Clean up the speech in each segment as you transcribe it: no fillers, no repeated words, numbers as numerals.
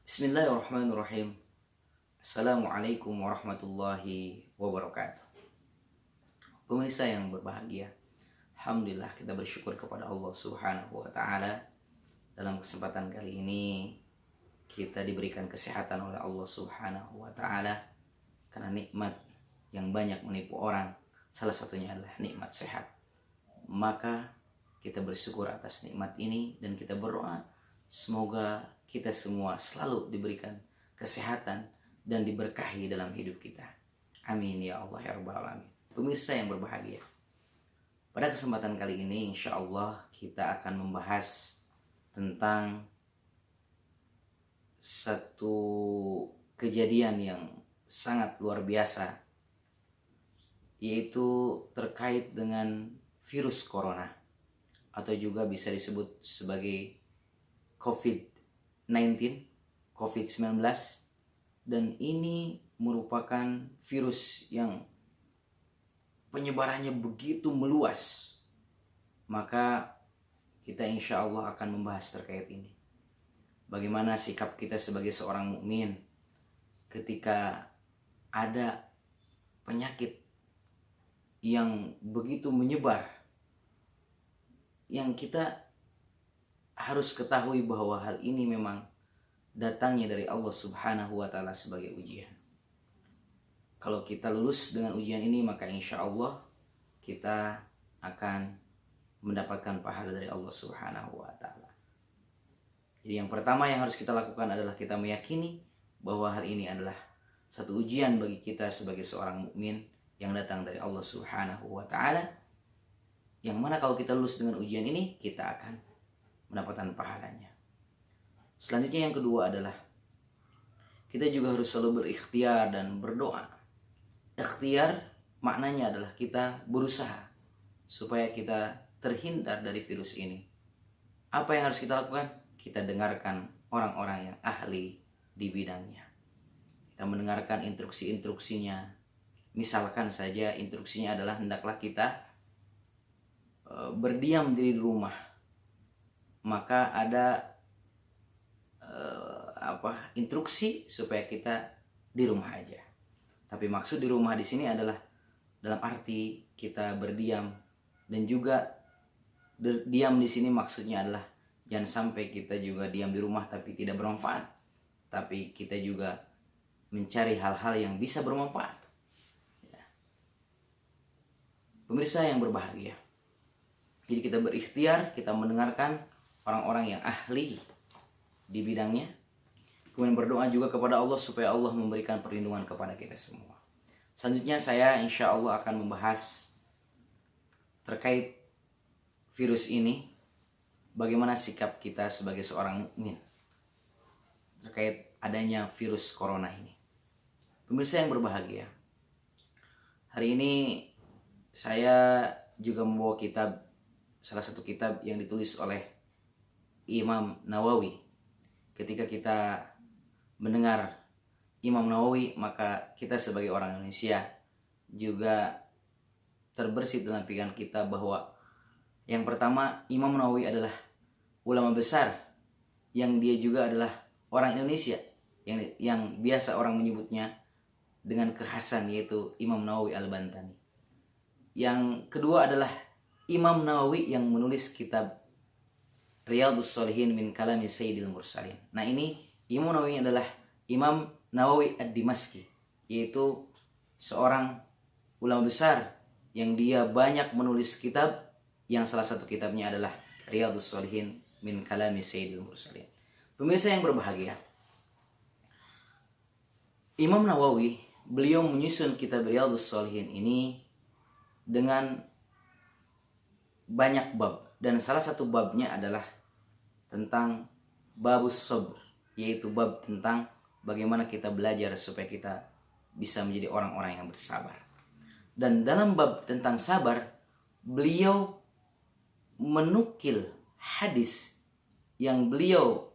Bismillahirrahmanirrahim. Assalamualaikum warahmatullahi wabarakatuh. Pemirsa yang berbahagia, alhamdulillah kita bersyukur kepada Allah Subhanahu wa taala. Dalam kesempatan kali ini kita diberikan kesehatan oleh Allah Subhanahu wa taala, karena nikmat yang banyak menipu orang, salah satunya adalah nikmat sehat. Maka kita bersyukur atas nikmat ini dan kita berdoa semoga kita semua selalu diberikan kesehatan dan diberkahi dalam hidup kita. Amin ya Allah ya Rabbal Alamin. Pemirsa yang berbahagia, pada kesempatan kali ini insya Allah kita akan membahas tentang satu kejadian yang sangat luar biasa, yaitu terkait dengan virus corona atau juga bisa disebut sebagai COVID-19, dan ini merupakan virus yang penyebarannya begitu meluas. Maka kita insya Allah akan membahas terkait ini. Bagaimana sikap kita sebagai seorang mukmin ketika ada penyakit yang begitu menyebar, yang kita harus ketahui bahwa hal ini memang datangnya dari Allah Subhanahu wa taala sebagai ujian. Kalau kita lulus dengan ujian ini, maka insya Allah kita akan mendapatkan pahala dari Allah Subhanahu wa taala. Jadi yang pertama yang harus kita lakukan adalah kita meyakini bahwa hal ini adalah satu ujian bagi kita sebagai seorang mukmin yang datang dari Allah Subhanahu wa taala, yang mana kalau kita lulus dengan ujian ini, kita akan mendapatkan pahalanya. Selanjutnya yang kedua adalah kita juga harus selalu berikhtiar dan berdoa. Ikhtiar maknanya adalah kita berusaha supaya kita terhindar dari virus ini. Apa yang harus kita lakukan? Kita dengarkan orang-orang yang ahli di bidangnya. Kita mendengarkan instruksi-instruksinya. Misalkan saja instruksinya adalah hendaklah kita berdiam diri di rumah. Maka ada instruksi supaya kita di rumah aja. Tapi maksud di rumah di sini adalah dalam arti kita berdiam, dan juga diam di sini maksudnya adalah jangan sampai kita juga diam di rumah tapi tidak bermanfaat, tapi kita juga mencari hal-hal yang bisa bermanfaat. Ya. Pemirsa yang berbahagia, jadi kita berikhtiar, kita mendengarkan orang-orang yang ahli di bidangnya, kemudian berdoa juga kepada Allah supaya Allah memberikan perlindungan kepada kita semua. Selanjutnya saya insya Allah akan membahas terkait virus ini, bagaimana sikap kita sebagai seorang mukmin terkait adanya virus corona ini. Pemirsa yang berbahagia, hari ini saya juga membawa kitab, salah satu kitab yang ditulis oleh Imam Nawawi. Ketika kita mendengar Imam Nawawi, maka kita sebagai orang Indonesia juga terbersit dalam pikiran kita bahwa yang pertama, Imam Nawawi adalah ulama besar yang dia juga adalah orang Indonesia yang biasa orang menyebutnya dengan kekhasan, yaitu Imam Nawawi Al-Bantani. Yang kedua adalah Imam Nawawi yang menulis kitab Riyadhus Shalihin min kalami Sayyidil Mursalin. Nah, ini Imam Nawawi adalah Imam Nawawi Ad-Dimashqi, yaitu seorang ulama besar yang dia banyak menulis kitab, yang salah satu kitabnya adalah Riyadhus Shalihin min kalami Sayyidil Mursalin. Pemirsa yang berbahagia, Imam Nawawi beliau menyusun kitab Riyadhus Shalihin ini dengan banyak bab, dan salah satu babnya adalah tentang babus sabr, yaitu bab tentang bagaimana kita belajar supaya kita bisa menjadi orang-orang yang bersabar. Dan dalam bab tentang sabar, beliau menukil hadis yang beliau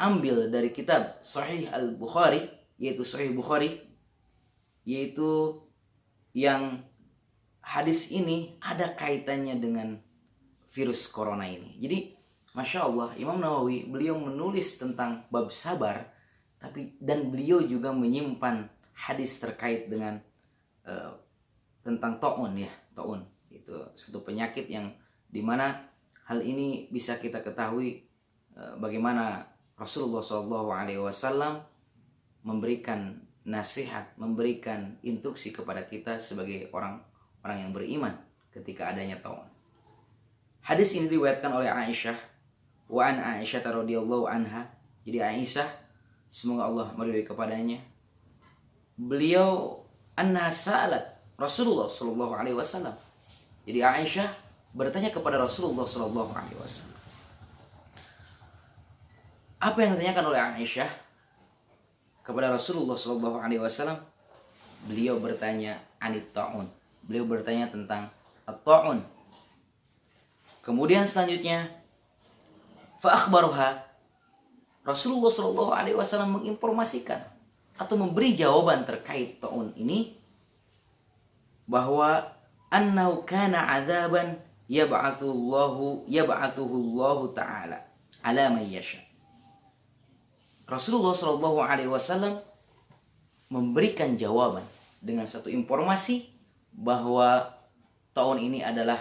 ambil dari kitab Sahih Al-Bukhari, yaitu Sahih Bukhari, yaitu yang hadis ini ada kaitannya dengan virus corona ini. Jadi Masya Allah, Imam Nawawi beliau menulis tentang bab sabar, dan beliau juga menyimpan hadis terkait dengan tentang taun ya, taun itu satu penyakit yang dimana hal ini bisa kita ketahui bagaimana Rasulullah SAW memberikan nasihat, memberikan instruksi kepada kita sebagai orang yang beriman ketika adanya taun. Hadis ini diriwayatkan oleh Aisyah, wa an Aisyah radhiyallahu anha. Jadi Aisyah, semoga Allah meridhai kepadanya, beliau anna sa'alat Rasulullah sallallahu alaihi wasallam. Jadi Aisyah bertanya kepada Rasulullah sallallahu alaihi wasallam. Apa yang ditanyakan oleh Aisyah kepada Rasulullah sallallahu alaihi wasallam? Beliau bertanya anit ta'un. Beliau bertanya tentang at-ta'un. Kemudian selanjutnya fa akhbaruha, Rasulullah sallallahu alaihi wasallam menginformasikan atau memberi jawaban terkait ta'un ini bahwa annahu kana adzaban yab'athuhu Allah taala ala man yasha. Rasulullah sallallahu alaihi wasallam memberikan jawaban dengan satu informasi bahwa ta'un ini adalah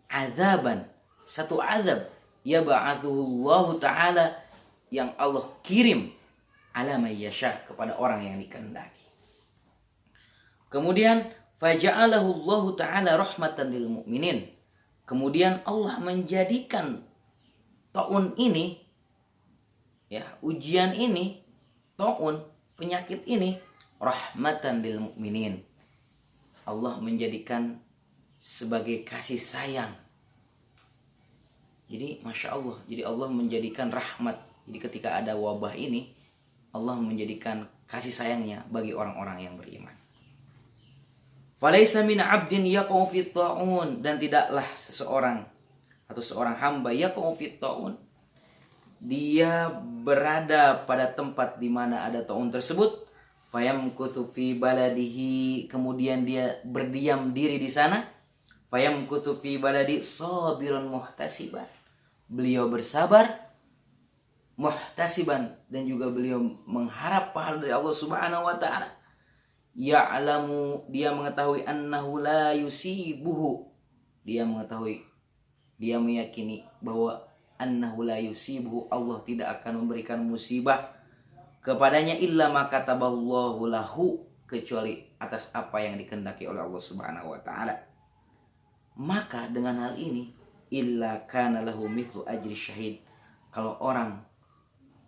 azaban, satu azab yab'athuhu Allah taala yang Allah kirim ala man yasha kepada orang yang dikehendaki. Kemudian faja'alahu Allah taala rahmatan lil mu'minin. Kemudian Allah menjadikan taun ini, ya, ujian ini, taun, penyakit ini rahmatan lil mu'minin. Allah menjadikan sebagai kasih sayang. Jadi Masya Allah, jadi Allah menjadikan rahmat. Jadi ketika ada wabah ini, Allah menjadikan kasih sayangnya bagi orang-orang yang beriman. Falaisa min 'abdin yaqau fit ta'un, dan tidaklah seseorang atau seorang hamba yaqau fit ta'un, dia berada pada tempat di mana ada ta'un tersebut, fayamkuthu fi baladihi, kemudian dia berdiam diri di sana, fayamkuthu fi baladi sabirun muhtasiban, beliau bersabar, muhtasiban, dan juga beliau mengharap pahala dari Allah Subhanahu wa taala. Ya'lamu, dia mengetahui annahu la yusibuhu, dia mengetahui, dia meyakini bahwa annahu la yusibuhu, Allah tidak akan memberikan musibah kepadanya illa ma kataballahu lahu, kecuali atas apa yang dikehendaki oleh Allah Subhanahu wa taala. Maka dengan hal ini illa kana lahu mithlu ajri syahid, kalau orang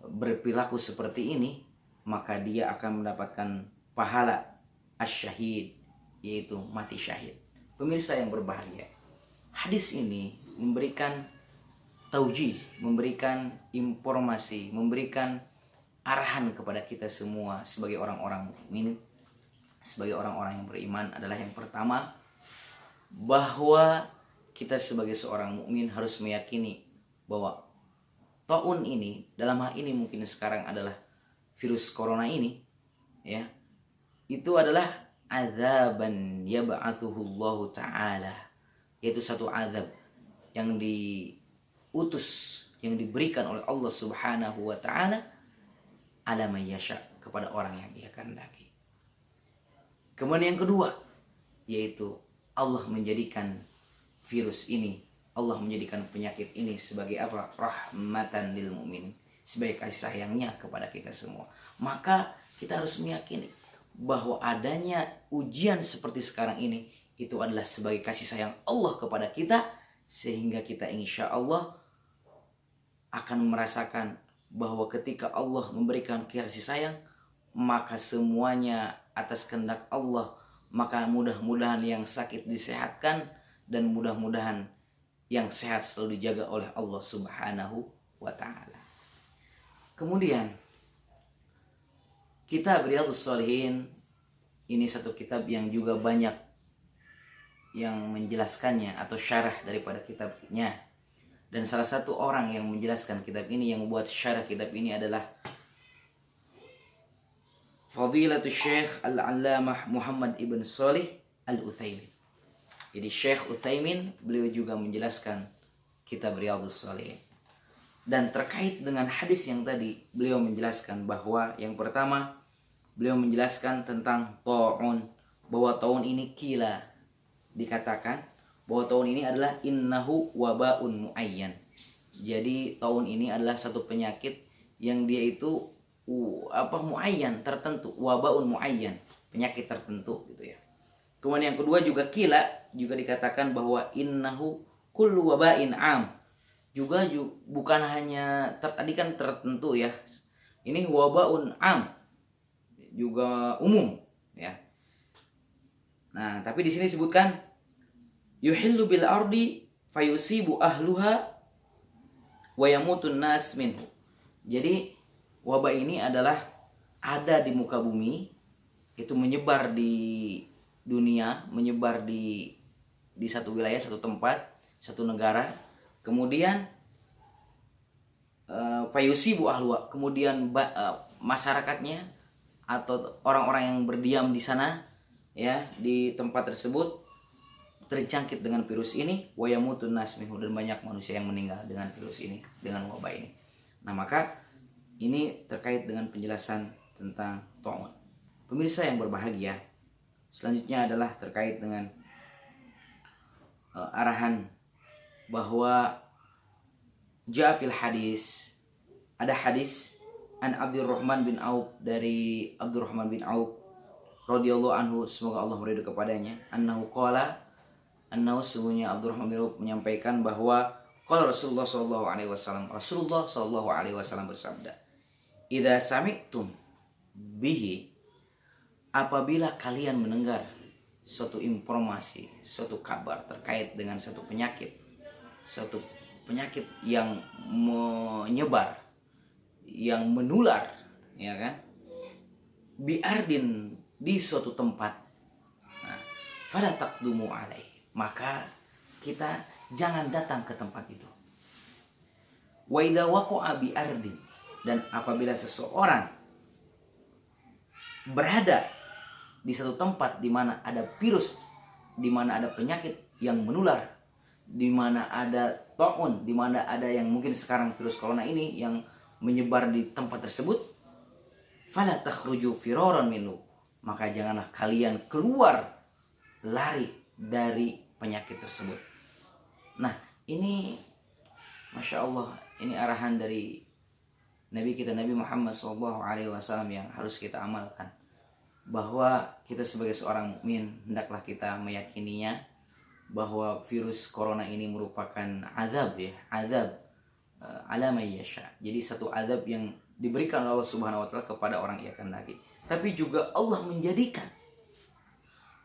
berperilaku seperti ini, maka dia akan mendapatkan pahala asyahid, yaitu mati syahid. Pemirsa yang berbahagia, hadis ini memberikan taujih, memberikan informasi, memberikan arahan kepada kita semua sebagai orang-orang mukmin, sebagai orang-orang yang beriman, adalah yang pertama, bahwa kita sebagai seorang mukmin harus meyakini bahwa taun ini, dalam hal ini mungkin sekarang adalah virus corona ini, ya, itu adalah azaban yab'athuhu Allah taala, yaitu satu azab yang diutus, yang diberikan oleh Allah Subhanahu wa taala ala man yasha, kepada orang yang Dia kehendaki. Kemudian yang kedua, yaitu Allah menjadikan virus ini, Allah menjadikan penyakit ini sebagai apa? Rahmatan lil mu'min, sebagai kasih sayangnya kepada kita semua. Maka kita harus meyakini bahwa adanya ujian seperti sekarang ini itu adalah sebagai kasih sayang Allah kepada kita, sehingga kita insya Allah akan merasakan bahwa ketika Allah memberikan kasih sayang, maka semuanya atas kehendak Allah. Maka mudah-mudahan yang sakit disehatkan, dan mudah-mudahan yang sehat selalu dijaga oleh Allah Subhanahu wa taala. Kemudian kitab Riyadhus Shalihin ini satu kitab yang juga banyak yang menjelaskannya atau syarah daripada kitabnya. Dan salah satu orang yang menjelaskan kitab ini, yang membuat syarah kitab ini adalah Fadilatul Syekh Al-Allamah Muhammad Ibn Shalih Al-Utsaimin. Jadi Syekh Utsaimin beliau juga menjelaskan kitab Riyadhus Shalihin. Dan terkait dengan hadis yang tadi, beliau menjelaskan bahwa yang pertama, beliau menjelaskan tentang ta'un, bahwa ta'un ini kila, dikatakan bahwa ta'un ini adalah innahu wabaun muayyan. Jadi ta'un ini adalah satu penyakit yang dia itu muayyan, tertentu, wabaun muayyan, penyakit tertentu gitu ya. Kemudian yang kedua juga kila, juga dikatakan bahwa innahu kullu wabain am, juga bukan hanya tadi kan tertentu ya, ini wabaun am, juga umum ya. Nah, tapi di sini disebutkan yuhillu bil ardi fayusibu ahluha wa yamutun nas minhu. Jadi wabah ini adalah ada di muka bumi, itu menyebar di dunia, menyebar di satu wilayah, satu tempat, satu negara. Kemudian fayusibu ahluha, kemudian masyarakatnya atau orang-orang yang berdiam di sana ya, di tempat tersebut terjangkit dengan virus ini, wa yamutun nas minhu, dan banyak manusia yang meninggal dengan virus ini, dengan wabah ini. Nah, maka ini terkait dengan penjelasan tentang ta'un. Pemirsa yang berbahagia, selanjutnya adalah terkait dengan arahan bahwa ja'fil hadis, ada hadis an Abdurrahman bin Auf, dari Abdurrahman bin Auf radhiyallahu anhu, semoga Allah meridho kepadanya, annahu qala, annahu, sungguhnya Abdurrahman bin Auf menyampaikan bahwa qala Rasulullah sallallahu alaihi wasallam, Rasulullah sallallahu alaihi wasallam bersabda, idza sami'tum bihi, apabila kalian mendengar suatu informasi, suatu kabar terkait dengan suatu penyakit yang menyebar, yang menular, ya kan, biardin, di suatu tempat, nah, fala taqdumu alaih, maka kita jangan datang ke tempat itu. Wa idza waqa'a biardin, dan apabila seseorang berada di satu tempat di mana ada virus, di mana ada penyakit yang menular, di mana ada ta'un, di mana ada yang mungkin sekarang virus corona ini yang menyebar di tempat tersebut, fala takhruju firaran minhu, maka janganlah kalian keluar lari dari penyakit tersebut. Nah, ini Masya Allah, ini arahan dari Nabi kita, Nabi Muhammad SAW, yang harus kita amalkan. Bahwa kita sebagai seorang mukmin hendaklah kita meyakininya, bahwa virus corona ini merupakan azab ya, azab ala may yasha. Jadi satu azab yang diberikan oleh Allah Subhanahu wa taala kepada orang yang kehendaki. Tapi juga Allah menjadikan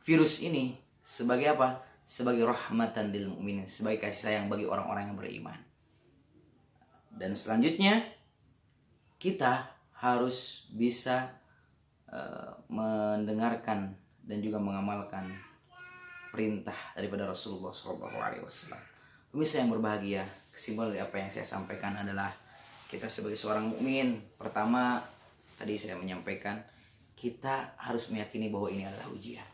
virus ini sebagai apa? Sebagai rahmatan lil mukminin, sebagai kasih sayang bagi orang-orang yang beriman. Dan selanjutnya kita harus bisa mendengarkan dan juga mengamalkan perintah daripada Rasulullah SAW. Pemirsa yang berbahagia, kesimpulan dari apa yang saya sampaikan adalah kita sebagai seorang mukmin, pertama tadi saya menyampaikan, kita harus meyakini bahwa ini adalah ujian.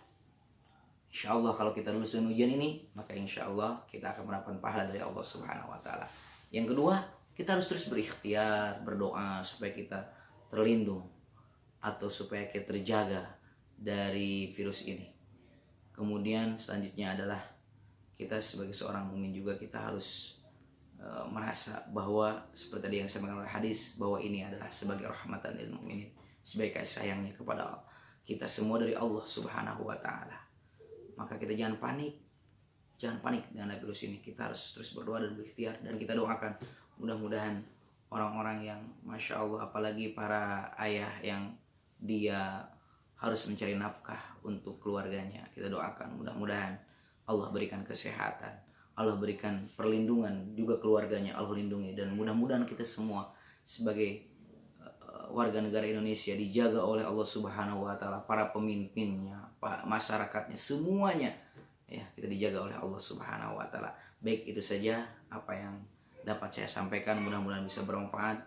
Insya Allah kalau kita lulus dengan ujian ini, maka insya Allah kita akan mendapatkan pahala dari Allah Subhanahu Wa Taala. Yang kedua, kita harus terus berikhtiar, berdoa supaya kita terlindung atau supaya kita terjaga dari virus ini. Kemudian selanjutnya adalah kita sebagai seorang mukmin juga kita harus merasa bahwa seperti tadi yang saya mengatakan hadis, bahwa ini adalah sebagai rahmatan lil mukminin, sebagai kasih sayangnya kepada kita semua dari Allah Subhanahu Wa Taala. Maka kita jangan panik dengan virus ini. Kita harus terus berdoa dan berikhtiar, dan kita doakan mudah-mudahan orang-orang yang Masya Allah, apalagi para ayah yang dia harus mencari nafkah untuk keluarganya, kita doakan mudah-mudahan Allah berikan kesehatan, Allah berikan perlindungan, juga keluarganya Allah lindungi, dan mudah-mudahan kita semua sebagai warga negara Indonesia dijaga oleh Allah Subhanahu Wa Taala, para pemimpinnya, masyarakatnya, semuanya ya, kita dijaga oleh Allah Subhanahu Wa Taala. Baik, itu saja apa yang dapat saya sampaikan, mudah-mudahan bisa bermanfaat,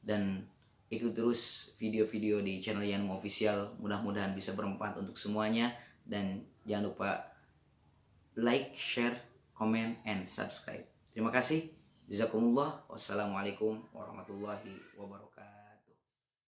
dan ikuti terus video-video di channel Yanmu Official, mudah-mudahan bisa bermanfaat untuk semuanya, dan jangan lupa like, share, comment, and subscribe. Terima kasih. Jazakumullah. Wassalamualaikum warahmatullahi wabarakatuh.